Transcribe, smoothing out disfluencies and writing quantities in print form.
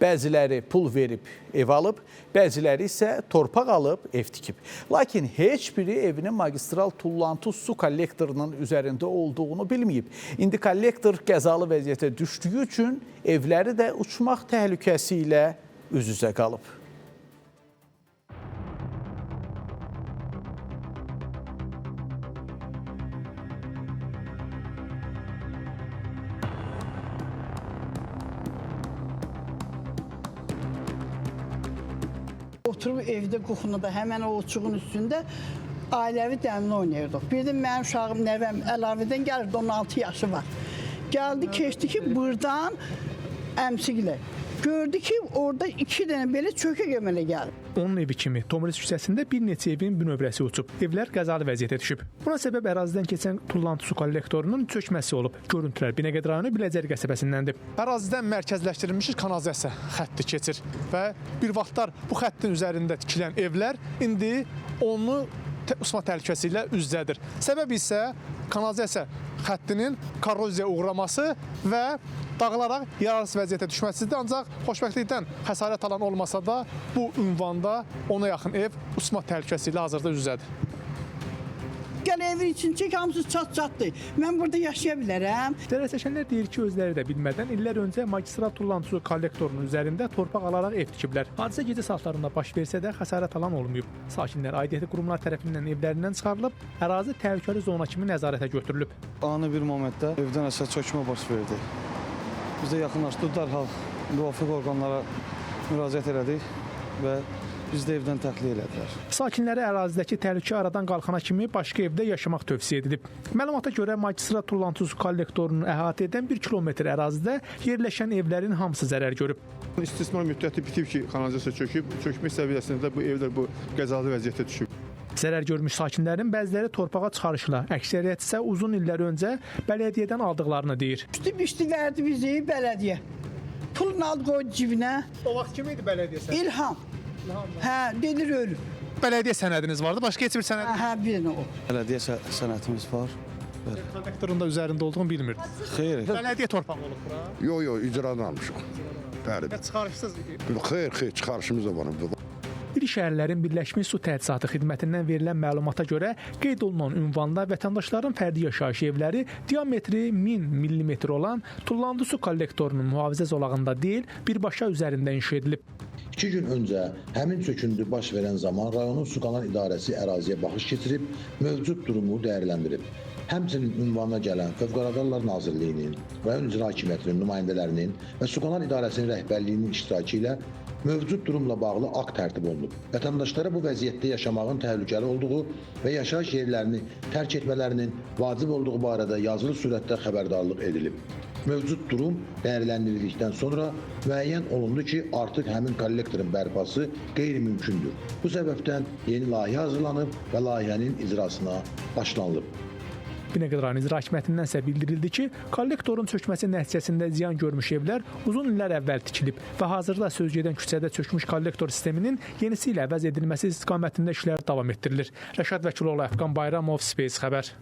Bəziləri pul verib ev alıb, bəziləri isə torpaq alıb ev tikib. Lakin heç biri evinin magistral tullantı su kollektorunun üzərində olduğunu bilməyib. İndi kollektor qəzalı vəziyyətə düşdüyü üçün evləri də uçmaq təhlükəsi ilə üz-üzə qalıb. Oturub evdə quxunuda, həmən o uçuğun üstündə ailəvi dəmini oynayırdıq. Bir də mənim uşağım, nəvəm əlavədən gəlirdi, 16 yaşı var. Gəldi, keçdi ki, buradan əmsiqlə. Gördü ki, orada 2 dənə belə çökək əmələ gəlib. Onun evi kimi Tomris küçəsində bir neçə evin bünövrəsi uçub. Evlər qəzalı vəziyyətə düşüb. Buna səbəb ərazidən keçən tullantı su kollektorunun çökməsi olub. Görüntülər Binəqədi rayonu Biləcəri qəsəbəsindəndir. Ərazidən mərkəzləşdirilmiş kanalizasiya xətti keçir və bir vaxtlar bu xəttin üzərində tikilən evlər indi onu usma təhlükəsi ilə üz-üzədir. Səbəb isə kanalizasiya xəttinin korroziyaya uğraması və dağılaraq yararsız vəziyyətə düşməsidir. Ancaq xoşbəxtlikdən xəsarət alan olmasa da bu ünvanda ona yaxın ev usma təhlükəsi ilə hazırda üz-üzədir. Gəl evin için çək, hamısı çat-çatdı. Mən burada yaşaya bilərəm. Zərərçəkənlər deyir ki, özləri də bilmədən illər öncə magistral tullantı su kollektorunun üzərində torpaq alaraq ev tikiblər. Hadisə gecə saatlarında baş versə də xəsarət alan olmayıb. Sakinlər aidiyyəti qurumlar tərəfindən evlərindən çıxarılıb, ərazi təhlükəli zona kimi nəzarətə götürülüb. Ani bir momentdə evdən aşağı çökmə baş verdi. Biz də yaxınlaşdıq, dərhal müvafiq orqanlara müraciət elədik və biz də evdən təxliyə elədilər. Sakinlərə ərazidəki təhlükə aradan qalxana kimi başqa evdə yaşamaq tövsiyə edilib. Məlumata görə magistral tullantı su kollektorunu əhatə edən 1 kilometr ərazidə yerləşən evlərin hamısı zərər görüb. İstismar müddəti bitib ki, kanalizasiya çöküb, çökmə səviyyəsində bu evlər bu qəzalı vəziyyətə düşüb. Zərər görmüş sakinlərin bəziləri torpağa çıxarışla, əksəriyyət isə uzun illər öncə bələdiyyədən aldıqlarını deyir. Üstü verdi bizi bələdiyyə. Pulunu aldı, qoydu cibinə. O vaxt kim idi bələdiyyə sənədi? İlham. Hə, dedir ölüm. Bələdiyyə sənədiniz vardı, başqa heç bir sənəd? Hə, bir dənə o. Bələdiyyə sənədimiz var. Kollektorun da üzərində olduğunu bilmirdiniz. Xeyr. Bələdiyyə torpağı olub bura. Yox, icradan almışıq. Bəli. Çıxarışsız. Xeyr, çıxarışımız da var. İri şəhərlərin Birləşmiş Su Təchizatı xidmətindən verilən məlumata görə qeyd olunan ünvanda vətəndaşların fərdi yaşayış evləri diametri 1000 mm olan tullantı su kollektorunun mühafizə zolağında deyil, birbaşa üzərində inşa edilib. 2 gün öncə həmin söküntü baş verən zaman rayonun su kanal idarəsi əraziyə baxış keçirib, mövcud durumu dəyərləndirib. Həmçinin ünvana gələn Fövqəladə Hallar Nazirliyinin, rayon icra hakimiyyətinin nümayəndələrinin və su kanal idarəsinin rəhbərliyinin iştirakı ilə mövcud durumla bağlı akt tərtib olunub. Vətəndaşlara bu vəziyyətdə yaşamağın təhlükəli olduğu və yaşayış yerlərini tərk etmələrinin vacib olduğu barədə yazılı surətdə xəbərdarlıq edilib. Mövcud durum dəyərləndirildikdən sonra müəyyən olundu ki, artıq həmin kollektorun bərpası qeyri-mümkündür. Bu səbəbdən yeni layihə hazırlanıb və layihənin icrasına başlanılıb. Binəqədi rayon icra hakimiyyətindən isə bildirildi ki, kollektorun çökməsi nəticəsində ziyan görmüş evlər uzun illər əvvəl tikilib və hazırda sözgedən küçədə çökmüş kollektor sisteminin yenisi ilə əvəz edilməsi istiqamətində işlər davam etdirilir. Rəşad Vəkiloğlu, Əfqan Bayramov, Space xəbər.